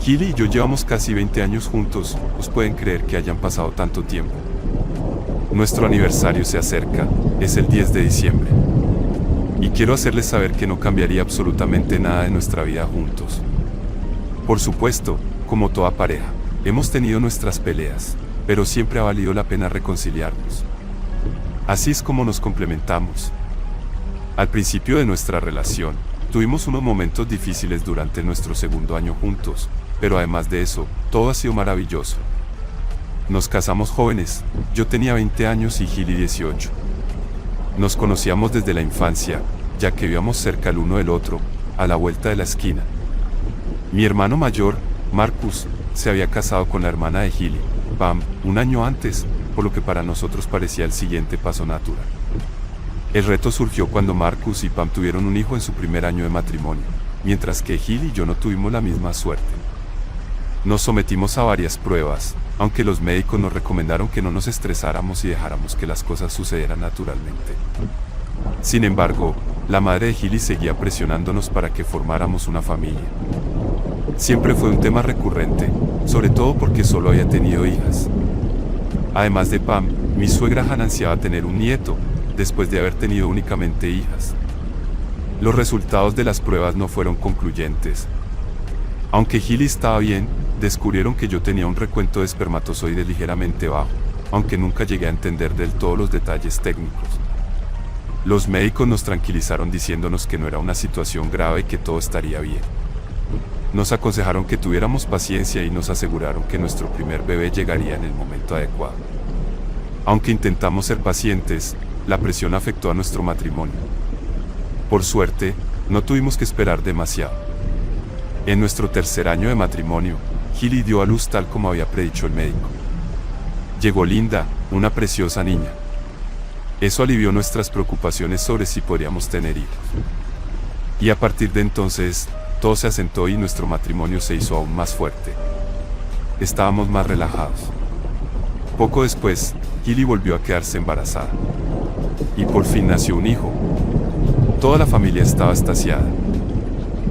Gili y yo llevamos casi 20 años juntos, ¿os pueden creer que hayan pasado tanto tiempo? Nuestro aniversario se acerca, es el 10 de diciembre. Y quiero hacerles saber que no cambiaría absolutamente nada de nuestra vida juntos. Por supuesto, como toda pareja, hemos tenido nuestras peleas, pero siempre ha valido la pena reconciliarnos. Así es como nos complementamos. Al principio de nuestra relación, tuvimos unos momentos difíciles durante nuestro segundo año juntos, pero además de eso, todo ha sido maravilloso. Nos casamos jóvenes, yo tenía 20 años y Gili 18. Nos conocíamos desde la infancia, ya que vivíamos cerca el uno del otro, a la vuelta de la esquina. Mi hermano mayor, Marcus, se había casado con la hermana de Gili, Pam, un año antes, por lo que para nosotros parecía el siguiente paso natural. El reto surgió cuando Marcus y Pam tuvieron un hijo en su primer año de matrimonio, mientras que Gili y yo no tuvimos la misma suerte. Nos sometimos a varias pruebas, aunque los médicos nos recomendaron que no nos estresáramos y dejáramos que las cosas sucedieran naturalmente. Sin embargo, la madre de Gili seguía presionándonos para que formáramos una familia. Siempre fue un tema recurrente, sobre todo porque solo había tenido hijas. Además de Pam, mi suegra Hannah ansiaba tener un nieto, después de haber tenido únicamente hijas. Los resultados de las pruebas no fueron concluyentes. Aunque Gili estaba bien, descubrieron que yo tenía un recuento de espermatozoides ligeramente bajo, aunque nunca llegué a entender del todo los detalles técnicos. Los médicos nos tranquilizaron diciéndonos que no era una situación grave y que todo estaría bien. Nos aconsejaron que tuviéramos paciencia y nos aseguraron que nuestro primer bebé llegaría en el momento adecuado. Aunque intentamos ser pacientes, la presión afectó a nuestro matrimonio. Por suerte, no tuvimos que esperar demasiado. En nuestro tercer año de matrimonio, Gili dio a luz tal como había predicho el médico. Llegó Linda, una preciosa niña. Eso alivió nuestras preocupaciones sobre si podríamos tener hijos. Y a partir de entonces, todo se asentó y nuestro matrimonio se hizo aún más fuerte. Estábamos más relajados. Poco después, Gili volvió a quedarse embarazada. Y por fin nació un hijo. Toda la familia estaba extasiada.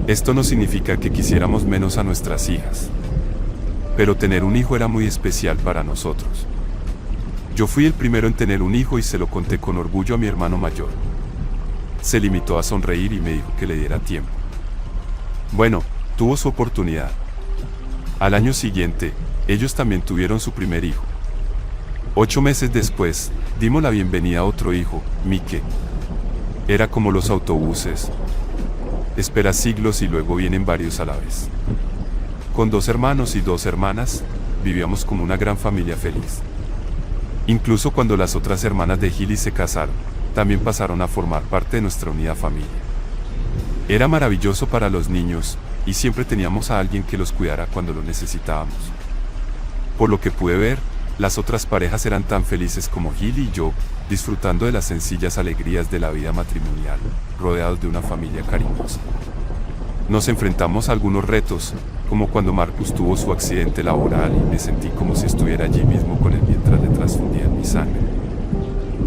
Esto no significa que quisiéramos menos a nuestras hijas. Pero tener un hijo era muy especial para nosotros. Yo fui el primero en tener un hijo y se lo conté con orgullo a mi hermano mayor. Se limitó a sonreír y me dijo que le diera tiempo. Bueno, tuvo su oportunidad. Al año siguiente, ellos también tuvieron su primer hijo. 8 meses después, dimos la bienvenida a otro hijo, Mike. Era como los autobuses. Esperas siglos y luego vienen varios a la vez. Con 2 hermanos y 2 hermanas, vivíamos como una gran familia feliz. Incluso cuando las otras hermanas de Gili se casaron, también pasaron a formar parte de nuestra unida familia. Era maravilloso para los niños, y siempre teníamos a alguien que los cuidara cuando lo necesitábamos. Por lo que pude ver, las otras parejas eran tan felices como Gili y yo, disfrutando de las sencillas alegrías de la vida matrimonial, rodeados de una familia cariñosa. Nos enfrentamos a algunos retos, como cuando Marcus tuvo su accidente laboral y me sentí como si estuviera allí mismo con él mientras le transfundían mi sangre.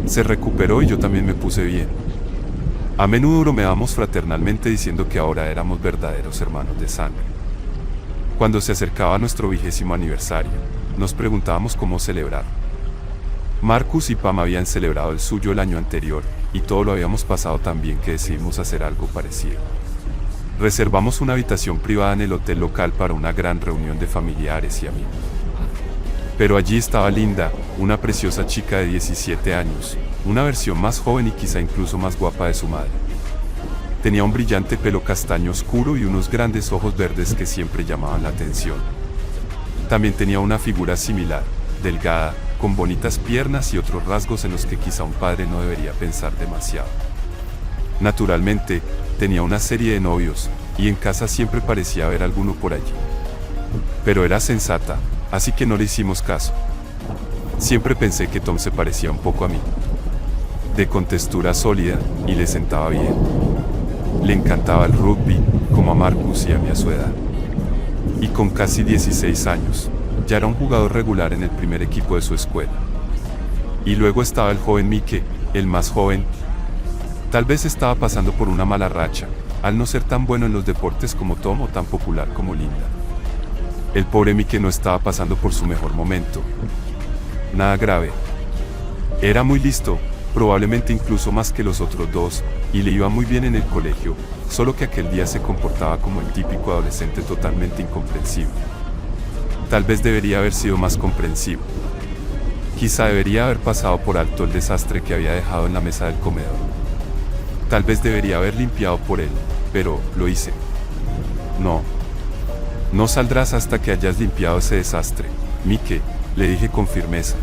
Se recuperó y yo también me puse bien. A menudo bromeábamos fraternalmente diciendo que ahora éramos verdaderos hermanos de sangre. Cuando se acercaba nuestro 20º aniversario, nos preguntábamos cómo celebrar. Marcus y Pam habían celebrado el suyo el año anterior, y todo lo habíamos pasado tan bien que decidimos hacer algo parecido. Reservamos una habitación privada en el hotel local para una gran reunión de familiares y amigos. Pero allí estaba Linda, una preciosa chica de 17 años, una versión más joven y quizá incluso más guapa de su madre. Tenía un brillante pelo castaño oscuro y unos grandes ojos verdes que siempre llamaban la atención. También tenía una figura similar, delgada, con bonitas piernas y otros rasgos en los que quizá un padre no debería pensar demasiado. Naturalmente, tenía una serie de novios, y en casa siempre parecía haber alguno por allí. Pero era sensata, así que no le hicimos caso. Siempre pensé que Tom se parecía un poco a mí. De contextura sólida, y le sentaba bien. Le encantaba el rugby, como a Marcus y a mí a su edad. Y con casi 16 años, ya era un jugador regular en el primer equipo de su escuela. Y luego estaba el joven Mike, el más joven. Tal vez estaba pasando por una mala racha, al no ser tan bueno en los deportes como Tom o tan popular como Linda. El pobre Mike no estaba pasando por su mejor momento. Nada grave. Era muy listo, probablemente incluso más que los otros dos, y le iba muy bien en el colegio, solo que aquel día se comportaba como el típico adolescente totalmente incomprensivo. Tal vez debería haber sido más comprensivo. Quizá debería haber pasado por alto el desastre que había dejado en la mesa del comedor. Tal vez debería haber limpiado por él, pero lo hice. No. No saldrás hasta que hayas limpiado ese desastre, Mike, le dije con firmeza.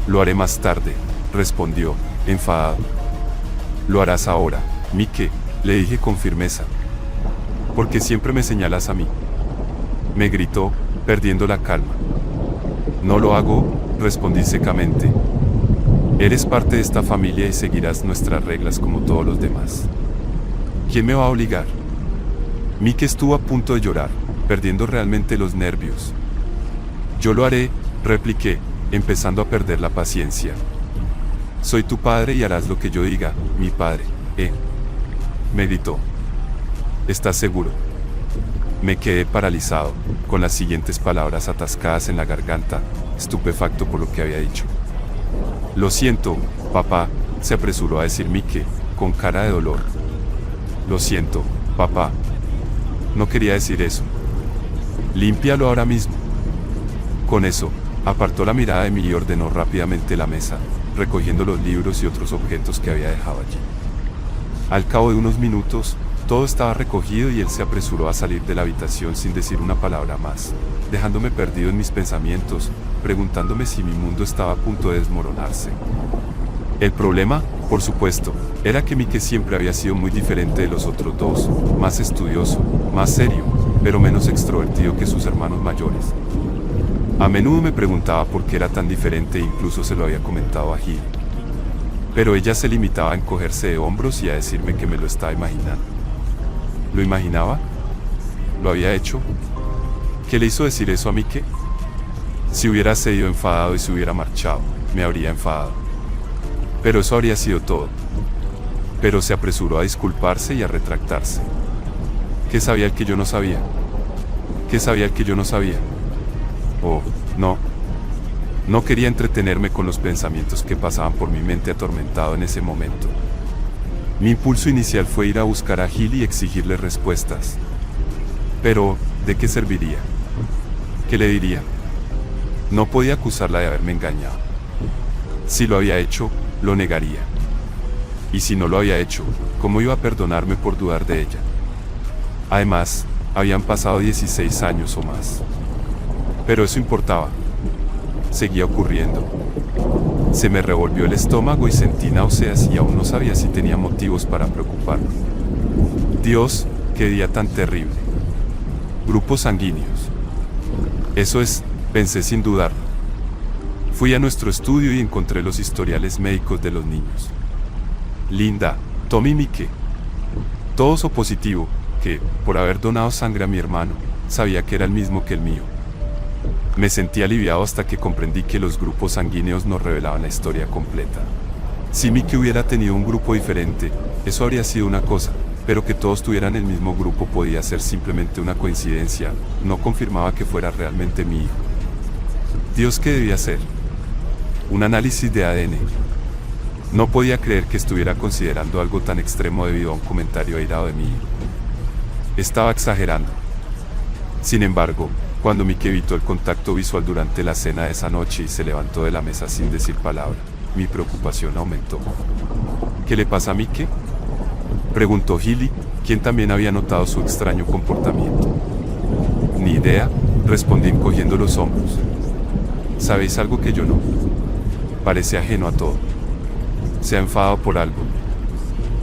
Lo haré más tarde, respondió, enfadado. Lo harás ahora, Mike, le dije con firmeza. Porque siempre me señalas a mí. Me gritó, perdiendo la calma. No lo hago, respondí secamente. Eres parte de esta familia y seguirás nuestras reglas como todos los demás. ¿Quién me va a obligar? Mike estuvo a punto de llorar, perdiendo realmente los nervios. Yo lo haré, repliqué, empezando a perder la paciencia. Soy tu padre y harás lo que yo diga, mi padre, me gritó. ¿Estás seguro? Me quedé paralizado, con las siguientes palabras atascadas en la garganta, estupefacto por lo que había dicho. Lo siento, papá, se apresuró a decir Mike, con cara de dolor. Lo siento, papá. No quería decir eso. Límpialo ahora mismo. Con eso, apartó la mirada de mí y ordenó rápidamente la mesa, recogiendo los libros y otros objetos que había dejado allí. Al cabo de unos minutos, todo estaba recogido y él se apresuró a salir de la habitación sin decir una palabra más, dejándome perdido en mis pensamientos, preguntándome si mi mundo estaba a punto de desmoronarse. El problema, por supuesto, era que Mike siempre había sido muy diferente de los otros dos, más estudioso, más serio, pero menos extrovertido que sus hermanos mayores. A menudo me preguntaba por qué era tan diferente e incluso se lo había comentado a Gil. Pero ella se limitaba a encogerse de hombros y a decirme que me lo estaba imaginando. ¿Lo imaginaba? ¿Lo había hecho? ¿Qué le hizo decir eso a Mike? Si hubiera seguido enfadado y se hubiera marchado, me habría enfadado. Pero eso habría sido todo. Pero se apresuró a disculparse y a retractarse. ¿Qué sabía el que yo no sabía? ¿Qué sabía el que yo no sabía? Oh, no. No quería entretenerme con los pensamientos que pasaban por mi mente atormentado en ese momento. Mi impulso inicial fue ir a buscar a Gil y exigirle respuestas. Pero, ¿de qué serviría? ¿Qué le diría? No podía acusarla de haberme engañado. Si lo había hecho, lo negaría. Y si no lo había hecho, ¿cómo iba a perdonarme por dudar de ella? Además, habían pasado 16 años o más. Pero eso importaba. Seguía ocurriendo. Se me revolvió el estómago y sentí náuseas y aún no sabía si tenía motivos para preocuparme. Dios, qué día tan terrible. Grupos sanguíneos. Eso es, pensé sin dudarlo. Fui a nuestro estudio y encontré los historiales médicos de los niños. Linda, Tommy y Mike. Todos O positivo, que, por haber donado sangre a mi hermano, sabía que era el mismo que el mío. Me sentí aliviado hasta que comprendí que los grupos sanguíneos no revelaban la historia completa. Si Mike hubiera tenido un grupo diferente, eso habría sido una cosa, pero que todos tuvieran el mismo grupo podía ser simplemente una coincidencia, no confirmaba que fuera realmente mi hijo. Dios, ¿qué debía hacer? Un análisis de ADN. No podía creer que estuviera considerando algo tan extremo debido a un comentario airado de mi hijo. Estaba exagerando. Sin embargo, cuando Mike evitó el contacto visual durante la cena de esa noche y se levantó de la mesa sin decir palabra, mi preocupación aumentó. ¿Qué le pasa a Mike?, preguntó Gilly, quien también había notado su extraño comportamiento. Ni idea, respondí encogiendo los hombros. ¿Sabéis algo que yo no? Parece ajeno a todo. ¿Se ha enfadado por algo?,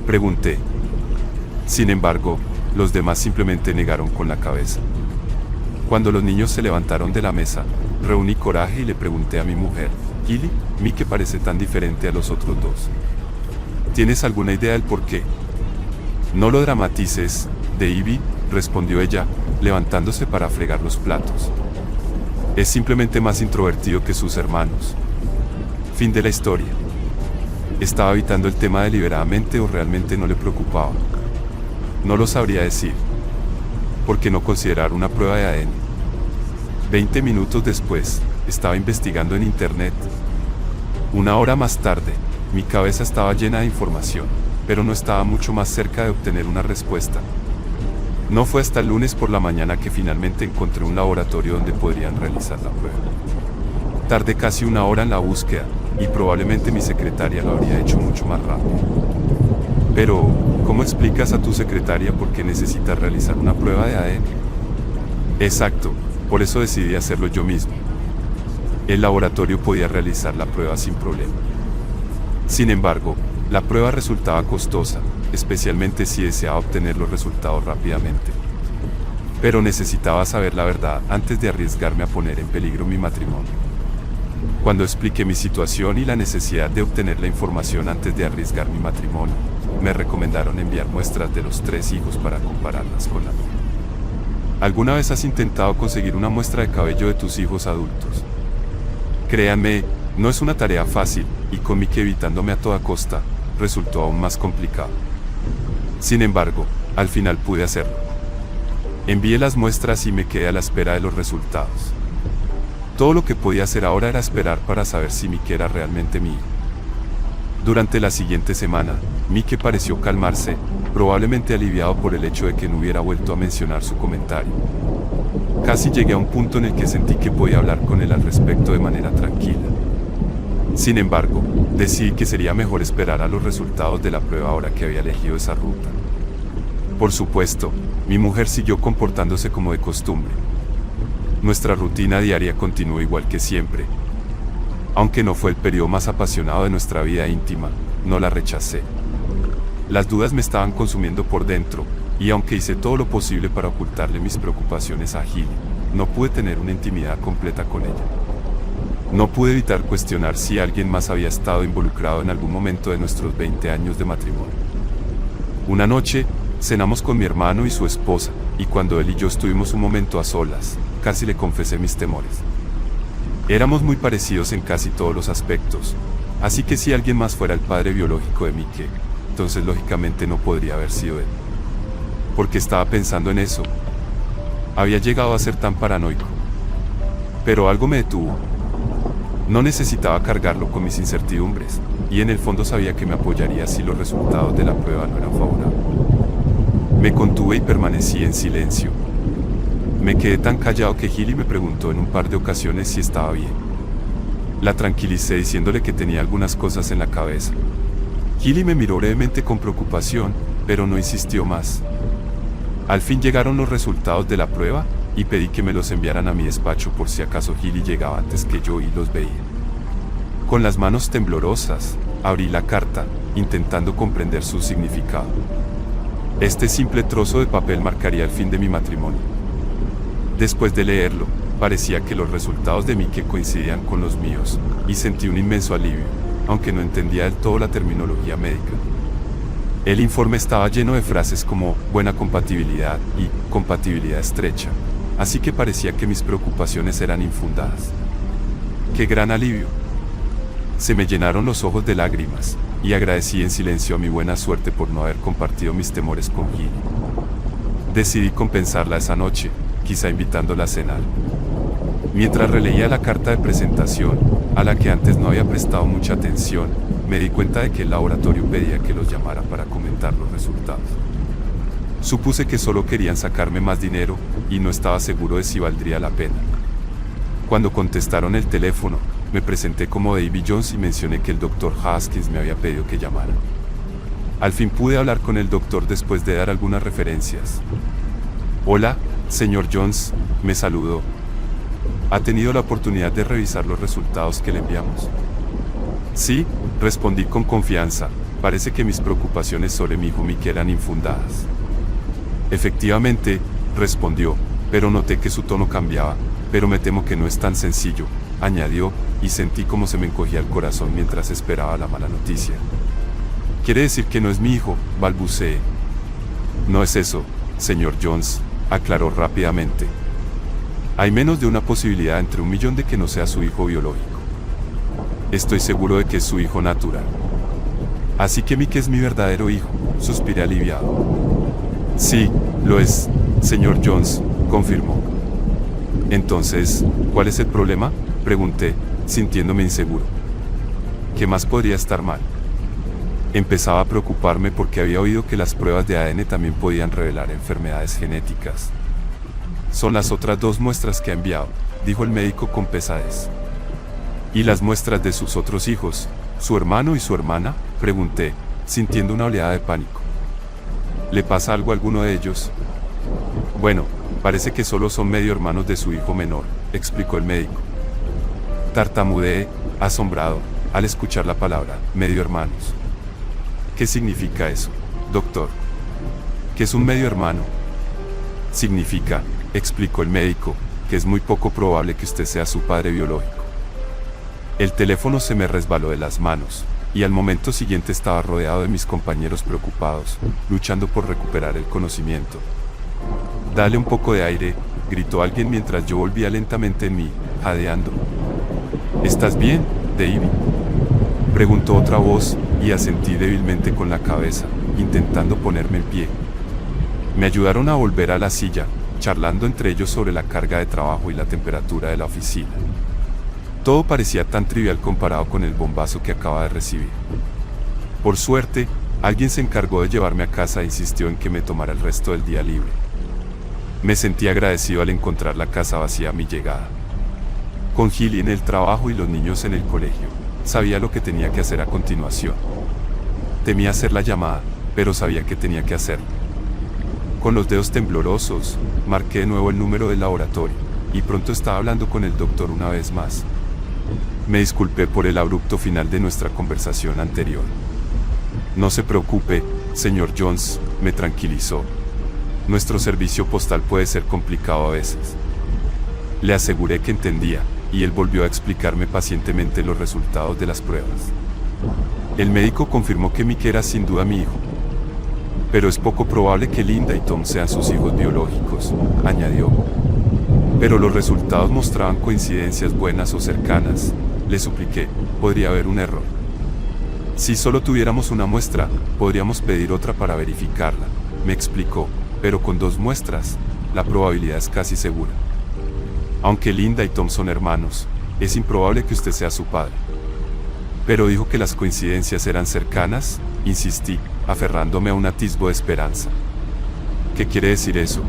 pregunté. Sin embargo, los demás simplemente negaron con la cabeza. Cuando los niños se levantaron de la mesa, reuní coraje y le pregunté a mi mujer, Gilly, Mike parece tan diferente a los otros dos. ¿Tienes alguna idea del por qué? No lo dramatices, Davy, respondió ella, levantándose para fregar los platos. Es simplemente más introvertido que sus hermanos. Fin de la historia. ¿Estaba evitando el tema deliberadamente o realmente no le preocupaba? No lo sabría decir. ¿Por qué no considerar una prueba de ADN? 20 minutos después, estaba investigando en internet. Una hora más tarde, mi cabeza estaba llena de información, pero no estaba mucho más cerca de obtener una respuesta. No fue hasta el lunes por la mañana que finalmente encontré un laboratorio donde podrían realizar la prueba. Tardé casi una hora en la búsqueda, y probablemente mi secretaria lo habría hecho mucho más rápido. Pero, ¿cómo explicas a tu secretaria por qué necesitas realizar una prueba de ADN? Exacto, por eso decidí hacerlo yo mismo. El laboratorio podía realizar la prueba sin problema. Sin embargo, la prueba resultaba costosa, especialmente si deseaba obtener los resultados rápidamente. Pero necesitaba saber la verdad antes de arriesgarme a poner en peligro mi matrimonio. Cuando expliqué mi situación y la necesidad de obtener la información antes de arriesgar mi matrimonio, me recomendaron enviar muestras de los 3 hijos para compararlas con la mía. ¿Alguna vez has intentado conseguir una muestra de cabello de tus hijos adultos? Créanme, no es una tarea fácil, y con Mike evitándome a toda costa, resultó aún más complicado. Sin embargo, al final pude hacerlo. Envié las muestras y me quedé a la espera de los resultados. Todo lo que podía hacer ahora era esperar para saber si Mike era realmente mi hijo. Durante la siguiente semana, Mike pareció calmarse, probablemente aliviado por el hecho de que no hubiera vuelto a mencionar su comentario. Casi llegué a un punto en el que sentí que podía hablar con él al respecto de manera tranquila. Sin embargo, decidí que sería mejor esperar a los resultados de la prueba ahora que había elegido esa ruta. Por supuesto, mi mujer siguió comportándose como de costumbre. Nuestra rutina diaria continuó igual que siempre. Aunque no fue el periodo más apasionado de nuestra vida íntima, no la rechacé. Las dudas me estaban consumiendo por dentro, y aunque hice todo lo posible para ocultarle mis preocupaciones a Gilly, no pude tener una intimidad completa con ella. No pude evitar cuestionar si alguien más había estado involucrado en algún momento de nuestros 20 años de matrimonio. Una noche, cenamos con mi hermano y su esposa, y cuando él y yo estuvimos un momento a solas, casi le confesé mis temores. Éramos muy parecidos en casi todos los aspectos, así que si alguien más fuera el padre biológico de Mike, entonces lógicamente no podría haber sido él. Porque estaba pensando en eso. Había llegado a ser tan paranoico. Pero algo me detuvo. No necesitaba cargarlo con mis incertidumbres, y en el fondo sabía que me apoyaría si los resultados de la prueba no eran favorables. Me contuve y permanecí en silencio. Me quedé tan callado que Gilly me preguntó en un par de ocasiones si estaba bien. La tranquilicé diciéndole que tenía algunas cosas en la cabeza. Gilly me miró brevemente con preocupación, pero no insistió más. Al fin llegaron los resultados de la prueba, y pedí que me los enviaran a mi despacho por si acaso Gilly llegaba antes que yo y los veía. Con las manos temblorosas, abrí la carta, intentando comprender su significado. Este simple trozo de papel marcaría el fin de mi matrimonio. Después de leerlo, parecía que los resultados de Mike coincidían con los míos, y sentí un inmenso alivio, aunque no entendía del todo la terminología médica. El informe estaba lleno de frases como buena compatibilidad y compatibilidad estrecha, así que parecía que mis preocupaciones eran infundadas. ¡Qué gran alivio! Se me llenaron los ojos de lágrimas, y agradecí en silencio a mi buena suerte por no haber compartido mis temores con Gilly. Decidí compensarla esa noche, quizá invitándola a cenar. Mientras releía la carta de presentación, a la que antes no había prestado mucha atención, me di cuenta de que el laboratorio pedía que los llamara para comentar los resultados. Supuse que solo querían sacarme más dinero, y no estaba seguro de si valdría la pena. Cuando contestaron el teléfono, me presenté como David Jones y mencioné que el Dr. Haskins me había pedido que llamara. Al fin pude hablar con el doctor después de dar algunas referencias. Hola, señor Jones, me saludó. ¿Ha tenido la oportunidad de revisar los resultados que le enviamos? Sí, respondí con confianza. Parece que mis preocupaciones sobre mi hijo Mike eran infundadas. Efectivamente, respondió, pero noté que su tono cambiaba. Pero me temo que no es tan sencillo, añadió, y sentí como se me encogía el corazón mientras esperaba la mala noticia. Quiere decir que no es mi hijo, balbuceé. No es eso, señor Jones, aclaró rápidamente. Hay menos de una posibilidad entre 1.000.000 de que no sea su hijo biológico. Estoy seguro de que es su hijo natural. Así que Mike es mi verdadero hijo, suspiré aliviado. Sí, lo es, señor Jones, confirmó. Entonces, ¿cuál es el problema?, pregunté, sintiéndome inseguro. ¿Qué más podría estar mal? Empezaba a preocuparme porque había oído que las pruebas de ADN también podían revelar enfermedades genéticas. Son las otras 2 muestras que ha enviado, dijo el médico con pesadez. ¿Y las muestras de sus otros hijos, su hermano y su hermana?, pregunté, sintiendo una oleada de pánico. ¿Le pasa algo a alguno de ellos? Bueno, parece que solo son medio hermanos de su hijo menor, explicó el médico. Tartamudeé, asombrado, al escuchar la palabra, medio hermanos. ¿Qué significa eso, doctor? ¿Qué es un medio hermano? Significa, explicó el médico, que es muy poco probable que usted sea su padre biológico. El teléfono se me resbaló de las manos, y al momento siguiente estaba rodeado de mis compañeros preocupados, luchando por recuperar el conocimiento. Dale un poco de aire, gritó alguien mientras yo volvía lentamente en mí, jadeando. ¿Estás bien, David?, preguntó otra voz, y asentí débilmente con la cabeza, intentando ponerme en pie. Me ayudaron a volver a la silla, charlando entre ellos sobre la carga de trabajo y la temperatura de la oficina. Todo parecía tan trivial comparado con el bombazo que acababa de recibir. Por suerte, alguien se encargó de llevarme a casa e insistió en que me tomara el resto del día libre. Me sentí agradecido al encontrar la casa vacía a mi llegada. Con Gilly en el trabajo y los niños en el colegio, sabía lo que tenía que hacer a continuación. Temía hacer la llamada, pero sabía que tenía que hacerlo. Con los dedos temblorosos, marqué de nuevo el número del laboratorio, y pronto estaba hablando con el doctor una vez más. Me disculpé por el abrupto final de nuestra conversación anterior. No se preocupe, señor Jones, me tranquilizó. Nuestro servicio postal puede ser complicado a veces. Le aseguré que entendía, y él volvió a explicarme pacientemente los resultados de las pruebas. El médico confirmó que Mick era sin duda mi hijo. Pero es poco probable que Linda y Tom sean sus hijos biológicos, añadió. Pero los resultados mostraban coincidencias buenas o cercanas, le supliqué, podría haber un error. Si solo tuviéramos una muestra, podríamos pedir otra para verificarla, me explicó, pero con 2 muestras, la probabilidad es casi segura. Aunque Linda y Tom son hermanos, es improbable que usted sea su padre. Pero dijo que las coincidencias eran cercanas, insistí, aferrándome a un atisbo de esperanza. ¿Qué quiere decir eso?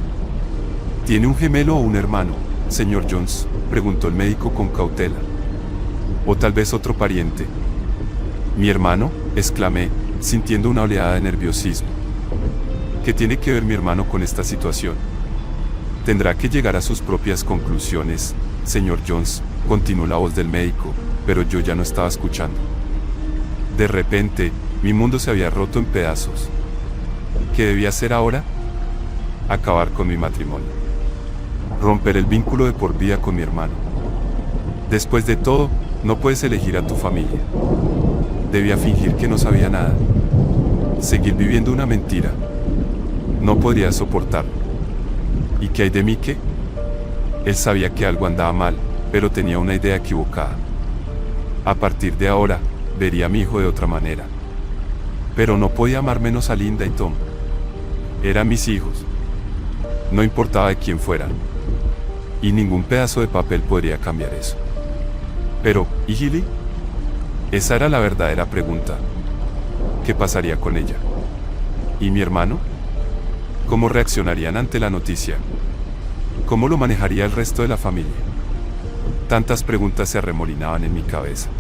¿Tiene un gemelo o un hermano, señor Jones?, preguntó el médico con cautela. O tal vez otro pariente. ¿Mi hermano?, exclamé, sintiendo una oleada de nerviosismo. ¿Qué tiene que ver mi hermano con esta situación? Tendrá que llegar a sus propias conclusiones, señor Jones, continuó la voz del médico, pero yo ya no estaba escuchando. De repente, mi mundo se había roto en pedazos. ¿Qué debía hacer ahora? Acabar con mi matrimonio. Romper el vínculo de por vida con mi hermano. Después de todo, no puedes elegir a tu familia. Debía fingir que no sabía nada. Seguir viviendo una mentira. No podría soportarlo. ¿Y qué hay de mí qué? Él sabía que algo andaba mal, pero tenía una idea equivocada. A partir de ahora, vería a mi hijo de otra manera. Pero no podía amar menos a Linda y Tom. Eran mis hijos. No importaba de quién fueran. Y ningún pedazo de papel podría cambiar eso. Pero, ¿y Gilly? Esa era la verdadera pregunta. ¿Qué pasaría con ella? ¿Y mi hermano? ¿Cómo reaccionarían ante la noticia? ¿Cómo lo manejaría el resto de la familia? Tantas preguntas se arremolinaban en mi cabeza.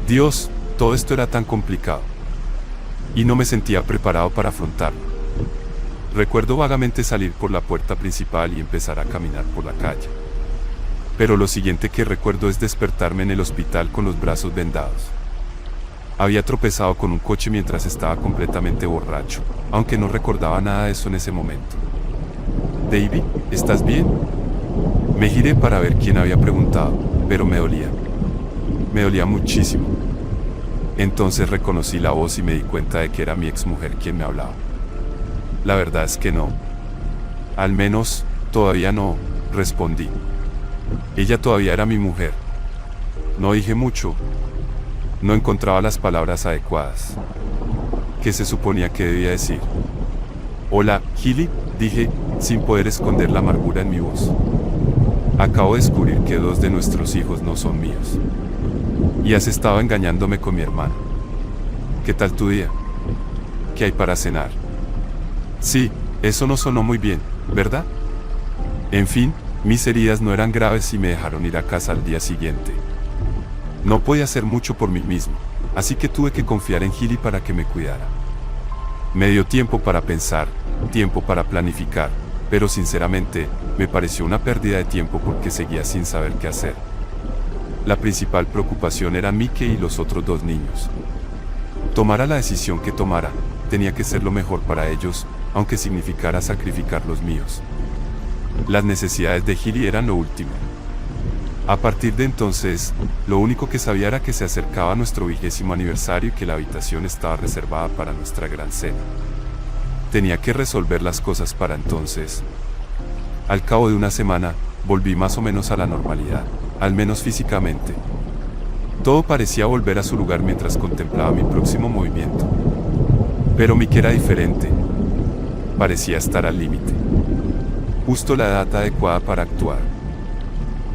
Dios, todo esto era tan complicado. Y no me sentía preparado para afrontarlo. Recuerdo vagamente salir por la puerta principal y empezar a caminar por la calle. Pero lo siguiente que recuerdo es despertarme en el hospital con los brazos vendados. Había tropezado con un coche mientras estaba completamente borracho, aunque no recordaba nada de eso en ese momento. David, ¿estás bien? Me giré para ver quién había preguntado, pero me dolía. Me dolía muchísimo. Entonces reconocí la voz y me di cuenta de que era mi exmujer quien me hablaba. La verdad es que no. Al menos, todavía no, respondí. Ella todavía era mi mujer. No dije mucho. No encontraba las palabras adecuadas. ¿Qué se suponía que debía decir? Hola, Gilly, dije, sin poder esconder la amargura en mi voz. Acabo de descubrir que 2 de nuestros hijos no son míos. Y has estado engañándome con mi hermano. ¿Qué tal tu día? ¿Qué hay para cenar? Sí, eso no sonó muy bien, ¿verdad? En fin, mis heridas no eran graves y me dejaron ir a casa al día siguiente. No podía hacer mucho por mí mismo, así que tuve que confiar en Gilly para que me cuidara. Me dio tiempo para pensar, tiempo para planificar, pero sinceramente, me pareció una pérdida de tiempo porque seguía sin saber qué hacer. La principal preocupación era Mickey y los otros 2 niños. Tomara la decisión que tomara, tenía que ser lo mejor para ellos, aunque significara sacrificar los míos. Las necesidades de Gilly eran lo último. A partir de entonces, lo único que sabía era que se acercaba nuestro 20º aniversario y que la habitación estaba reservada para nuestra gran cena. Tenía que resolver las cosas para entonces. Al cabo de una semana, volví más o menos a la normalidad, al menos físicamente. Todo parecía volver a su lugar mientras contemplaba mi próximo movimiento. Pero Mickey era diferente. Parecía estar al límite. Justo la edad adecuada para actuar.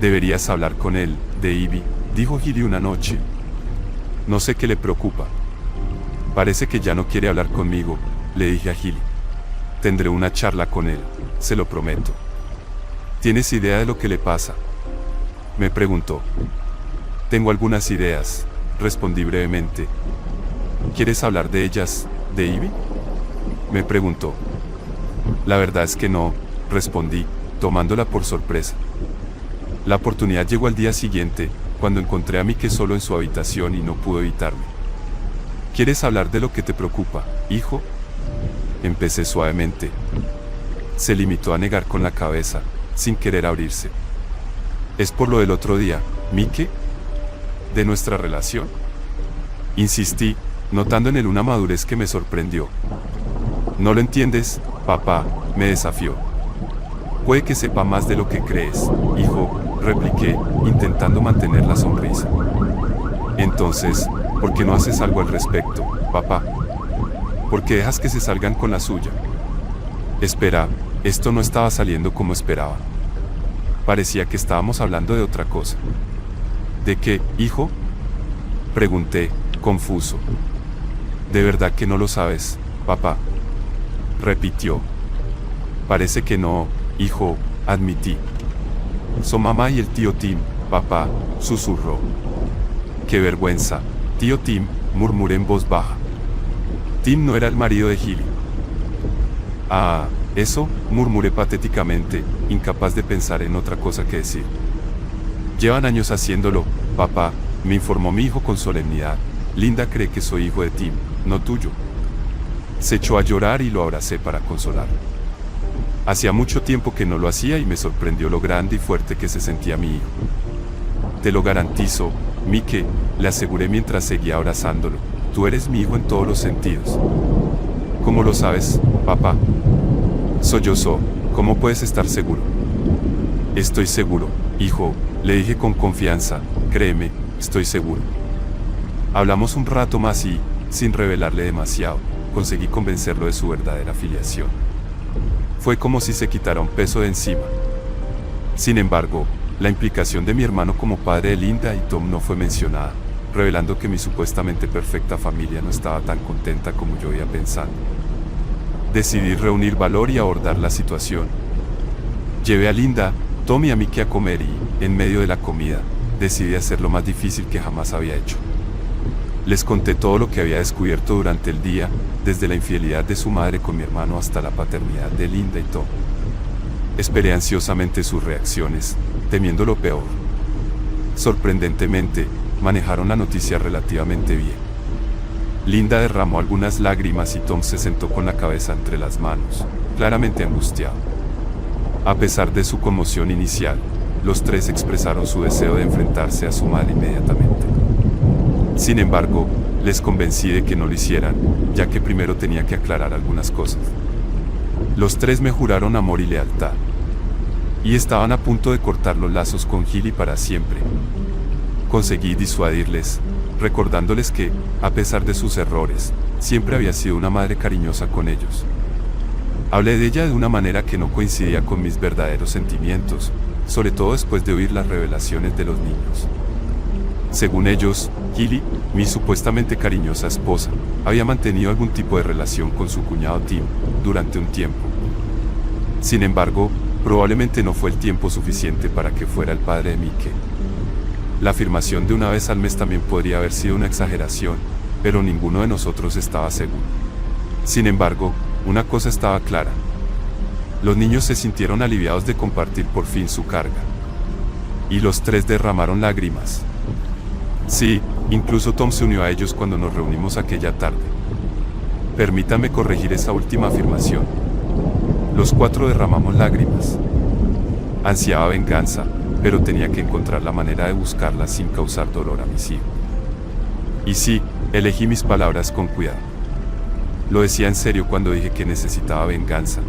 Deberías hablar con él, Davey, dijo Gilly una noche. No sé qué le preocupa. Parece que ya no quiere hablar conmigo, le dije a Gilly. Tendré una charla con él, se lo prometo. ¿Tienes idea de lo que le pasa?, me preguntó. Tengo algunas ideas, respondí brevemente. ¿Quieres hablar de ellas, Davey?, me preguntó. La verdad es que no, respondí, tomándola por sorpresa. La oportunidad llegó al día siguiente, cuando encontré a Mickey solo en su habitación y no pudo evitarme. ¿Quieres hablar de lo que te preocupa, hijo?, empecé suavemente. Se limitó a negar con la cabeza, sin querer abrirse. ¿Es por lo del otro día, Mickey? ¿De nuestra relación?, insistí, notando en él una madurez que me sorprendió. No lo entiendes, papá, me desafió. Puede que sepa más de lo que crees, hijo, repliqué, intentando mantener la sonrisa. Entonces, ¿por qué no haces algo al respecto, papá? ¿Por qué dejas que se salgan con la suya? Espera, esto no estaba saliendo como esperaba. Parecía que estábamos hablando de otra cosa. ¿De qué, hijo?, pregunté, confuso. ¿De verdad que no lo sabes, papá?, repitió. Parece que no, hijo, admití. Son mamá y el tío Tim, papá, susurró. Qué vergüenza, tío Tim, murmuré en voz baja. Tim no era el marido de Gilly. Ah, eso, murmuré patéticamente, incapaz de pensar en otra cosa que decir. Llevan años haciéndolo, papá, me informó mi hijo con solemnidad. Linda cree que soy hijo de Tim, no tuyo. Se echó a llorar y lo abracé para consolarlo. Hacía mucho tiempo que no lo hacía y me sorprendió lo grande y fuerte que se sentía mi hijo. Te lo garantizo, Mickey, le aseguré mientras seguía abrazándolo. Tú eres mi hijo en todos los sentidos. ¿Cómo lo sabes, papá? Sollozó. ¿Cómo puedes estar seguro? Estoy seguro, hijo, le dije con confianza. Créeme, estoy seguro. Hablamos un rato más y, sin revelarle demasiado, conseguí convencerlo de su verdadera filiación. Fue como si se quitara un peso de encima. Sin embargo, la implicación de mi hermano como padre de Linda y Tom no fue mencionada, revelando que mi supuestamente perfecta familia no estaba tan contenta como yo había pensado. Decidí reunir valor y abordar la situación. Llevé a Linda, Tom y a Mickey a comer y, en medio de la comida, decidí hacer lo más difícil que jamás había hecho. Les conté todo lo que había descubierto durante el día, desde la infidelidad de su madre con mi hermano hasta la paternidad de Linda y Tom. Esperé ansiosamente sus reacciones, temiendo lo peor. Sorprendentemente, manejaron la noticia relativamente bien. Linda derramó algunas lágrimas y Tom se sentó con la cabeza entre las manos, claramente angustiado. A pesar de su conmoción inicial, los 3 expresaron su deseo de enfrentarse a su madre inmediatamente. Sin embargo, les convencí de que no lo hicieran, ya que primero tenía que aclarar algunas cosas. Los 3 me juraron amor y lealtad. Y estaban a punto de cortar los lazos con Gilly para siempre. Conseguí disuadirles, recordándoles que, a pesar de sus errores, siempre había sido una madre cariñosa con ellos. Hablé de ella de una manera que no coincidía con mis verdaderos sentimientos, sobre todo después de oír las revelaciones de los niños. Según ellos, Gilly, mi supuestamente cariñosa esposa, había mantenido algún tipo de relación con su cuñado Tim durante un tiempo. Sin embargo, probablemente no fue el tiempo suficiente para que fuera el padre de Mike. La afirmación de una vez al mes también podría haber sido una exageración, pero ninguno de nosotros estaba seguro. Sin embargo, una cosa estaba clara. Los niños se sintieron aliviados de compartir por fin su carga. Y los tres derramaron lágrimas. Sí, incluso Tom se unió a ellos cuando nos reunimos aquella tarde. Permítame corregir esa última afirmación. Los cuatro derramamos lágrimas. Ansiaba venganza, pero tenía que encontrar la manera de buscarla sin causar dolor a mis hijos. Y sí, elegí mis palabras con cuidado. Lo decía en serio cuando dije que necesitaba venganza.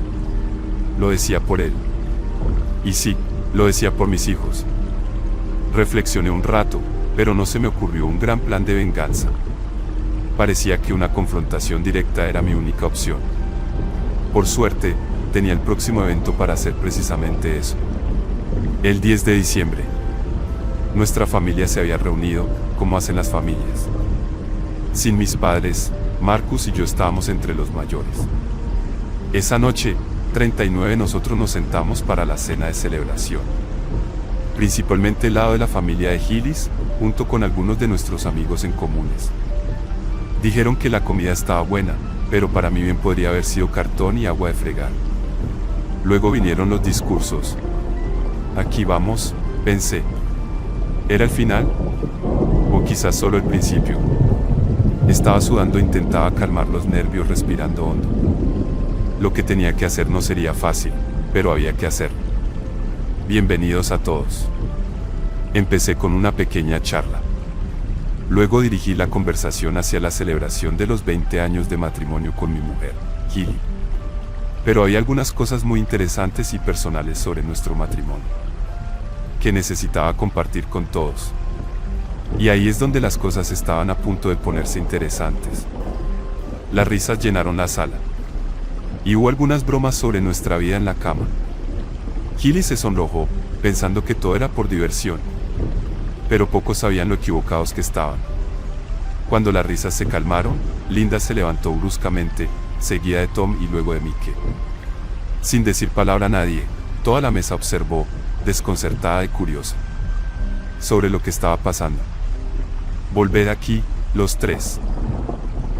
Lo decía por él. Y sí, lo decía por mis hijos. Reflexioné un rato, pero no se me ocurrió un gran plan de venganza. Parecía que una confrontación directa era mi única opción. Por suerte, tenía el próximo evento para hacer precisamente eso. El 10 de diciembre. Nuestra familia se había reunido, como hacen las familias. Sin mis padres, Marcus y yo estábamos entre los mayores. Esa noche, 39 nosotros nos sentamos para la cena de celebración. Principalmente el lado de la familia de Gillis, junto con algunos de nuestros amigos en comunes. Dijeron que la comida estaba buena, pero para mí bien podría haber sido cartón y agua de fregar. Luego vinieron los discursos. Aquí vamos, pensé. ¿Era el final? O quizás solo el principio. Estaba sudando e intentaba calmar los nervios respirando hondo. Lo que tenía que hacer no sería fácil, pero había que hacerlo. Bienvenidos a todos. Empecé con una pequeña charla. Luego dirigí la conversación hacia la celebración de los 20 años de matrimonio con mi mujer, Gilly. Pero había algunas cosas muy interesantes y personales sobre nuestro matrimonio, que necesitaba compartir con todos. Y ahí es donde las cosas estaban a punto de ponerse interesantes. Las risas llenaron la sala. Y hubo algunas bromas sobre nuestra vida en la cama. Gilly se sonrojó, pensando que todo era por diversión. Pero pocos sabían lo equivocados que estaban. Cuando las risas se calmaron, Linda se levantó bruscamente, seguida de Tom y luego de Mike. Sin decir palabra a nadie, toda la mesa observó, desconcertada y curiosa, sobre lo que estaba pasando. «Volved aquí, los tres»,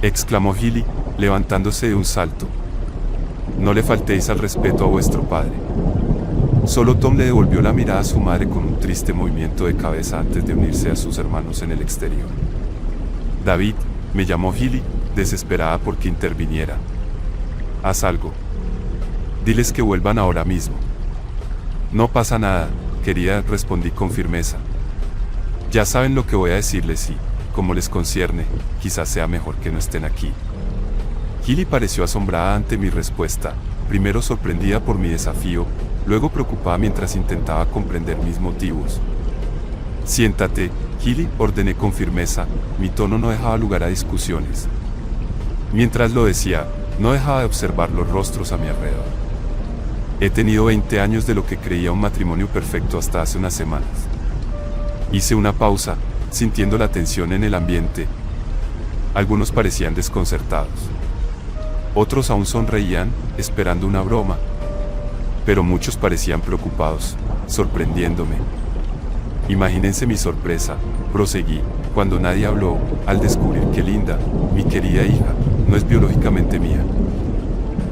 exclamó Gilly, levantándose de un salto. «No le faltéis al respeto a vuestro padre». Solo Tom le devolvió la mirada a su madre con un triste movimiento de cabeza antes de unirse a sus hermanos en el exterior. «David», me llamó Gilly, desesperada porque interviniera. «Haz algo. Diles que vuelvan ahora mismo». «No pasa nada, querida», respondí con firmeza. «Ya saben lo que voy a decirles y, como les concierne, quizás sea mejor que no estén aquí». Gilly pareció asombrada ante mi respuesta, primero sorprendida por mi desafío, luego preocupada mientras intentaba comprender mis motivos. «Siéntate, Gilly», ordené con firmeza, mi tono no dejaba lugar a discusiones. Mientras lo decía, no dejaba de observar los rostros a mi alrededor. He tenido 20 años de lo que creía un matrimonio perfecto hasta hace unas semanas. Hice una pausa, sintiendo la tensión en el ambiente. Algunos parecían desconcertados. Otros aún sonreían, esperando una broma. Pero muchos parecían preocupados, sorprendiéndome. Imagínense mi sorpresa, proseguí, cuando nadie habló, al descubrir que Linda, mi querida hija, no es biológicamente mía.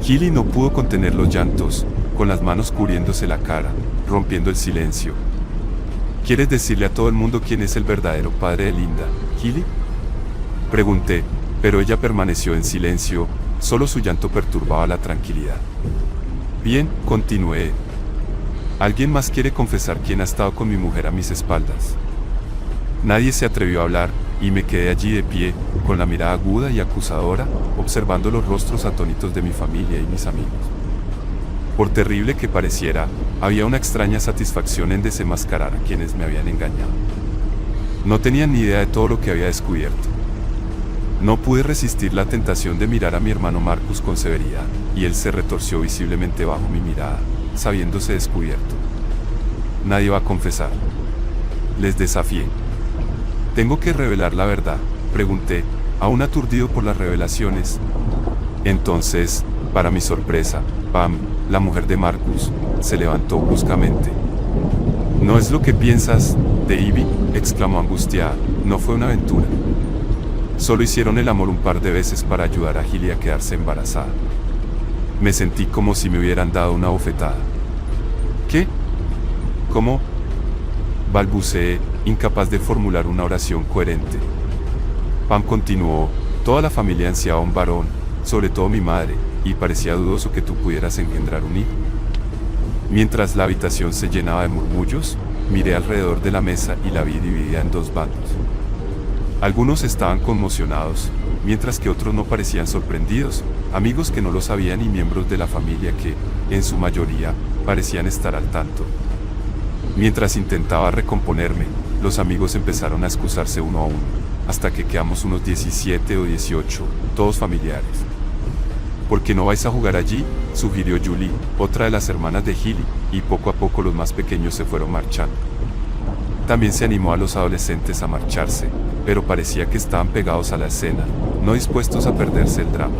Gilly no pudo contener los llantos, con las manos cubriéndose la cara, rompiendo el silencio. ¿Quieres decirle a todo el mundo quién es el verdadero padre de Linda, Gilly?, pregunté, pero ella permaneció en silencio, solo su llanto perturbaba la tranquilidad. Bien, continué. ¿Alguien más quiere confesar quién ha estado con mi mujer a mis espaldas? Nadie se atrevió a hablar, y me quedé allí de pie, con la mirada aguda y acusadora, observando los rostros atónitos de mi familia y mis amigos. Por terrible que pareciera, había una extraña satisfacción en desenmascarar a quienes me habían engañado. No tenían ni idea de todo lo que había descubierto. No pude resistir la tentación de mirar a mi hermano Marcus con severidad, y él se retorció visiblemente bajo mi mirada, sabiéndose descubierto. Nadie va a confesar. Les desafié. ¿Tengo que revelar la verdad?, pregunté, aún aturdido por las revelaciones. Entonces, para mi sorpresa, Pam, la mujer de Marcus, se levantó bruscamente. «No es lo que piensas, Davy», exclamó angustiada, «no fue una aventura. Solo hicieron el amor un par de veces para ayudar a Gilly a quedarse embarazada». Me sentí como si me hubieran dado una bofetada. «¿Qué? ¿Cómo?», balbuceé, incapaz de formular una oración coherente. Pam continuó, «Toda la familia ansiaba un varón, sobre todo mi madre, y parecía dudoso que tú pudieras engendrar un hijo». Mientras la habitación se llenaba de murmullos, miré alrededor de la mesa y la vi dividida en dos bandos. Algunos estaban conmocionados, mientras que otros no parecían sorprendidos, amigos que no lo sabían y miembros de la familia que, en su mayoría, parecían estar al tanto. Mientras intentaba recomponerme, los amigos empezaron a excusarse uno a uno, hasta que quedamos unos 17 o 18, todos familiares. «¿Por qué no vais a jugar allí?», sugirió Julie, otra de las hermanas de Gilly, y poco a poco los más pequeños se fueron marchando. También se animó a los adolescentes a marcharse, pero parecía que estaban pegados a la escena, no dispuestos a perderse el drama.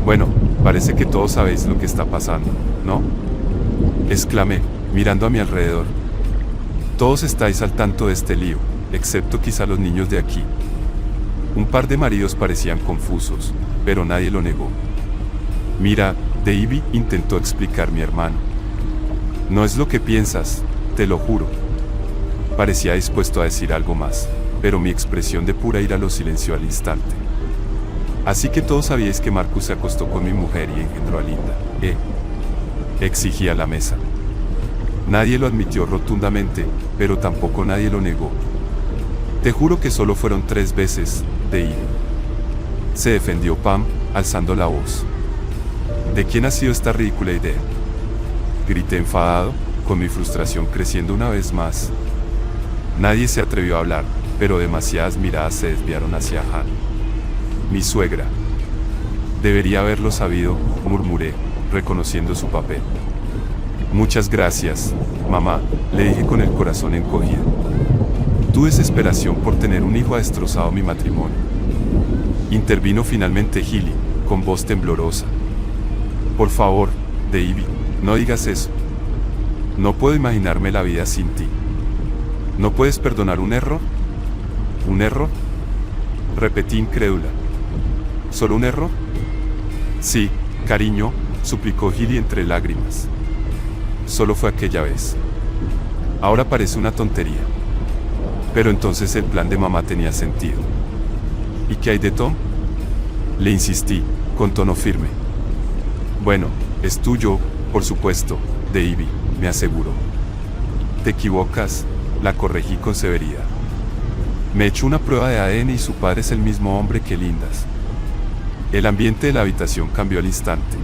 «Bueno, parece que todos sabéis lo que está pasando, ¿no?», exclamé, mirando a mi alrededor. «Todos estáis al tanto de este lío, excepto quizá los niños de aquí». Un par de maridos parecían confusos, pero nadie lo negó. «Mira, Davy», intentó explicar mi hermano. «No es lo que piensas, te lo juro». Parecía dispuesto a decir algo más, pero mi expresión de pura ira lo silenció al instante. «Así que todos sabíais que Marcus se acostó con mi mujer y engendró a Linda, ¿eh?», exigía la mesa. Nadie lo admitió rotundamente, pero tampoco nadie lo negó. «Te juro que solo fueron 3 veces, Davy», se defendió Pam, alzando la voz. «¿De quién ha sido esta ridícula idea?», grité enfadado, con mi frustración creciendo una vez más. Nadie se atrevió a hablar, pero demasiadas miradas se desviaron hacia Han. «Mi suegra». «Debería haberlo sabido», murmuré, reconociendo su papel. «Muchas gracias, mamá», le dije con el corazón encogido. Tu desesperación por tener un hijo ha destrozado mi matrimonio. Intervino finalmente Gilly, con voz temblorosa. «Por favor, Davy, no digas eso. No puedo imaginarme la vida sin ti. ¿No puedes perdonar un error?». «¿Un error?», repetí incrédula. «¿Solo un error?». «Sí, cariño», suplicó Gilly entre lágrimas. «Solo fue aquella vez. Ahora parece una tontería. Pero entonces el plan de mamá tenía sentido». «¿Y qué hay de Tom?», le insistí, con tono firme. «Bueno, es tuyo, por supuesto, Davy», me aseguró. «Te equivocas», la corregí con severidad. «Me echó una prueba de ADN y su padre es el mismo hombre que Lindas». El ambiente de la habitación cambió al instante.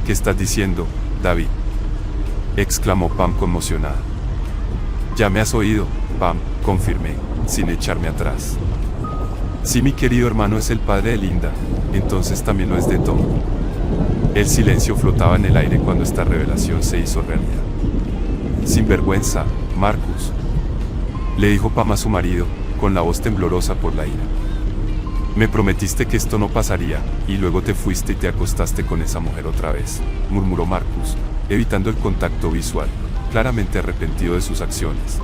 «¿Qué estás diciendo, David?», exclamó Pam conmocionada. «Ya me has oído, Pam», confirmé, sin echarme atrás. «Si mi querido hermano es el padre de Linda, entonces también lo es de Tom». El silencio flotaba en el aire cuando esta revelación se hizo realidad. «Sinvergüenza, Marcus», le dijo Pam a su marido, con la voz temblorosa por la ira. «Me prometiste que esto no pasaría, y luego te fuiste y te acostaste con esa mujer otra vez», murmuró Marcus, evitando el contacto visual, claramente arrepentido de sus acciones.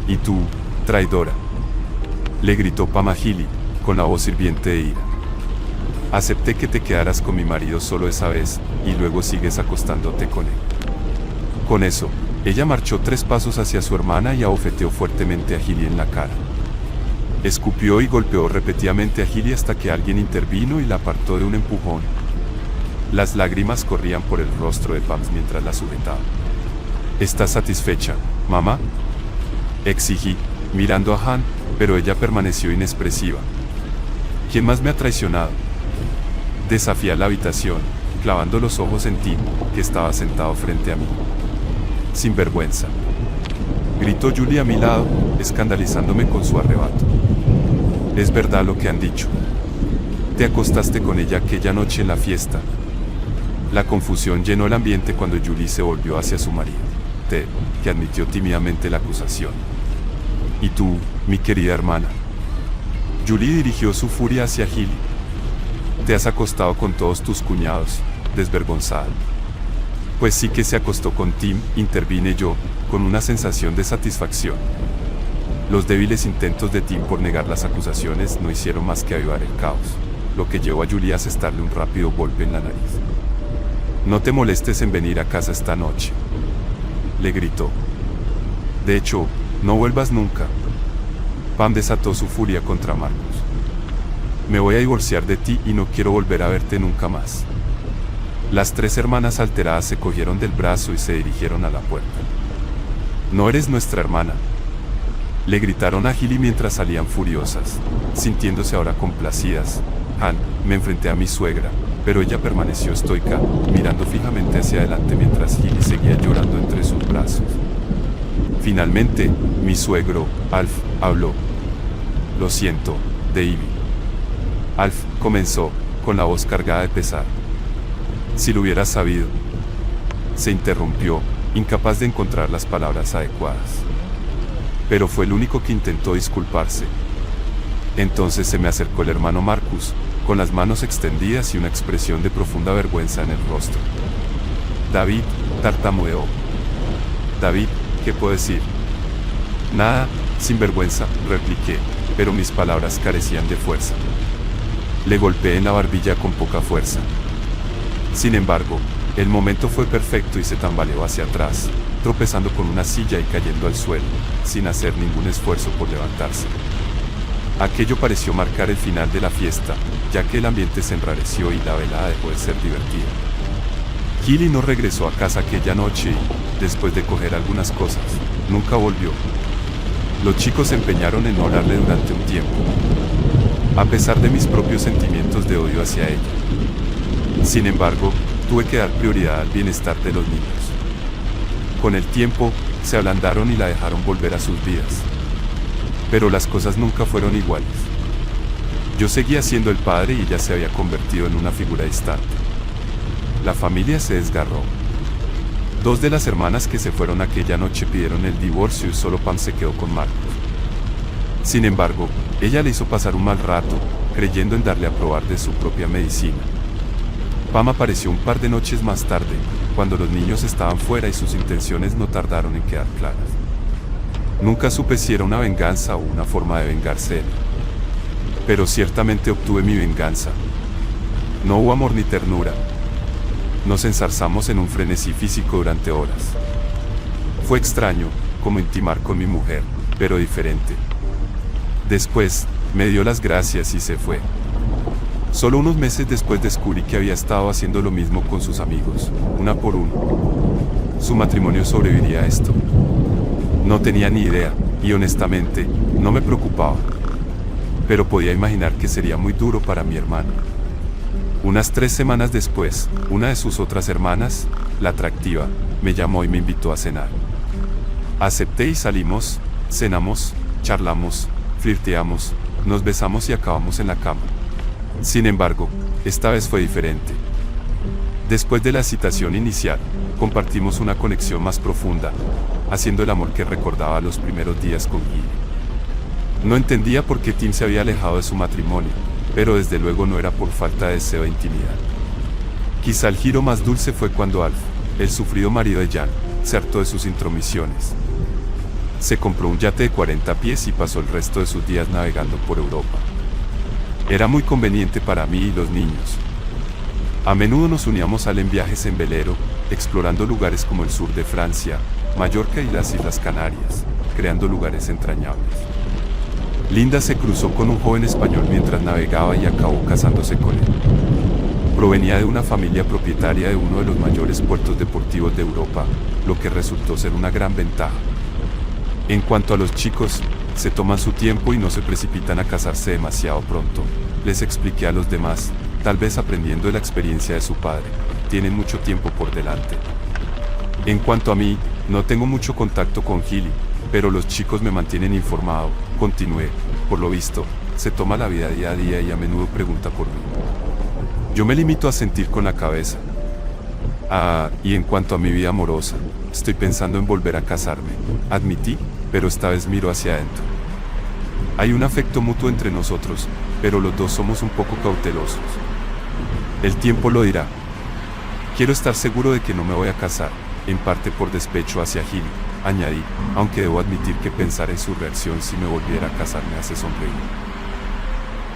«Y tú, traidora», le gritó Pam a Gilly, con la voz hirviente de ira. «Acepté que te quedaras con mi marido solo esa vez, y luego sigues acostándote con él». Con eso, ella marchó 3 pasos hacia su hermana y abofeteó fuertemente a Gilly en la cara. Escupió y golpeó repetidamente a Gilly hasta que alguien intervino y la apartó de un empujón. Las lágrimas corrían por el rostro de Pam mientras la sujetaba. «¿Estás satisfecha, mamá?», exigí, mirando a Han, pero ella permaneció inexpresiva. «¿Quién más me ha traicionado?», desafié a la habitación, clavando los ojos en Tim, que estaba sentado frente a mí. «Sinvergüenza», gritó Julie a mi lado, escandalizándome con su arrebato. Es verdad lo que han dicho. Te acostaste con ella aquella noche en la fiesta. La confusión llenó el ambiente cuando Julie se volvió hacia su marido, Ted, que admitió tímidamente la acusación. ¿Y tú, mi querida hermana? Julie dirigió su furia hacia Gilly. Te has acostado con todos tus cuñados, desvergonzada. Pues sí que se acostó con Tim, intervine yo, con una sensación de satisfacción. Los débiles intentos de Tim por negar las acusaciones no hicieron más que avivar el caos, lo que llevó a Julie a asestarle un rápido golpe en la nariz. No te molestes en venir a casa esta noche, le gritó. De hecho, no vuelvas nunca. Pam desató su furia contra Marcus. Me voy a divorciar de ti y no quiero volver a verte nunca más. Las tres hermanas alteradas se cogieron del brazo y se dirigieron a la puerta. No eres nuestra hermana, le gritaron a Gilly mientras salían furiosas, sintiéndose ahora complacidas. Han, me enfrenté a mi suegra, pero ella permaneció estoica, mirando fijamente hacia adelante mientras Gilly seguía llorando entre sus brazos. Finalmente, mi suegro, Alf, habló. Lo siento, Davy. Alf comenzó, con la voz cargada de pesar. Si lo hubieras sabido. Se interrumpió, incapaz de encontrar las palabras adecuadas. Pero fue el único que intentó disculparse. Entonces se me acercó el hermano Marcus, con las manos extendidas y una expresión de profunda vergüenza en el rostro. David, tartamudeó. David, ¿qué puedo decir? Nada, sin vergüenza, repliqué, pero mis palabras carecían de fuerza. Le golpeé en la barbilla con poca fuerza. Sin embargo, el momento fue perfecto y se tambaleó hacia atrás, tropezando con una silla y cayendo al suelo, sin hacer ningún esfuerzo por levantarse. Aquello pareció marcar el final de la fiesta, ya que el ambiente se enrareció y la velada dejó de ser divertida. Gilly no regresó a casa aquella noche y, después de coger algunas cosas, nunca volvió. Los chicos se empeñaron en no hablarle durante un tiempo, a pesar de mis propios sentimientos de odio hacia ella. Sin embargo, tuve que dar prioridad al bienestar de los niños. Con el tiempo, se ablandaron y la dejaron volver a sus vidas. Pero las cosas nunca fueron iguales. Yo seguía siendo el padre y ella se había convertido en una figura distante. La familia se desgarró. Dos de las hermanas que se fueron aquella noche pidieron el divorcio y solo Pam se quedó con Marcus. Sin embargo, ella le hizo pasar un mal rato, creyendo en darle a probar de su propia medicina. Pam apareció un par de noches más tarde, cuando los niños estaban fuera y sus intenciones no tardaron en quedar claras. Nunca supe si era una venganza o una forma de vengarse de él. Pero ciertamente obtuve mi venganza. No hubo amor ni ternura. Nos enzarzamos en un frenesí físico durante horas. Fue extraño, como intimar con mi mujer, pero diferente. Después, me dio las gracias y se fue. Solo unos meses después descubrí que había estado haciendo lo mismo con sus amigos, una por uno. Su matrimonio sobreviviría a esto. No tenía ni idea, y honestamente, no me preocupaba. Pero podía imaginar que sería muy duro para mi hermano. Unas 3 semanas después, una de sus otras hermanas, la atractiva, me llamó y me invitó a cenar. Acepté y salimos, cenamos, charlamos, flirteamos, nos besamos y acabamos en la cama. Sin embargo, esta vez fue diferente. Después de la excitación inicial, compartimos una conexión más profunda, haciendo el amor que recordaba los primeros días con Gilly. No entendía por qué Tim se había alejado de su matrimonio, pero desde luego no era por falta de deseo de intimidad. Quizá el giro más dulce fue cuando Alf, el sufrido marido de Jan, se hartó de sus intromisiones. Se compró un yate de 40 pies y pasó el resto de sus días navegando por Europa. Era muy conveniente para mí y los niños. A menudo nos uníamos a él en viajes en velero, explorando lugares como el sur de Francia, Mallorca y las Islas Canarias, creando lugares entrañables. Linda se cruzó con un joven español mientras navegaba y acabó casándose con él. Provenía de una familia propietaria de uno de los mayores puertos deportivos de Europa, lo que resultó ser una gran ventaja. En cuanto a los chicos, se toman su tiempo y no se precipitan a casarse demasiado pronto. Les expliqué a los demás, tal vez aprendiendo de la experiencia de su padre, tienen mucho tiempo por delante. En cuanto a mí, no tengo mucho contacto con Gilly, pero los chicos me mantienen informado, continué. Por lo visto, se toma la vida día a día y a menudo pregunta por mí. Yo me limito a sentir con la cabeza. Y en cuanto a mi vida amorosa, estoy pensando en volver a casarme, admití, pero esta vez miro hacia adentro. Hay un afecto mutuo entre nosotros, pero los dos somos un poco cautelosos. El tiempo lo dirá. Quiero estar seguro de que no me voy a casar, en parte por despecho hacia Gil, añadí, aunque debo admitir que pensar en su reacción si me volviera a casar me hace sonreír.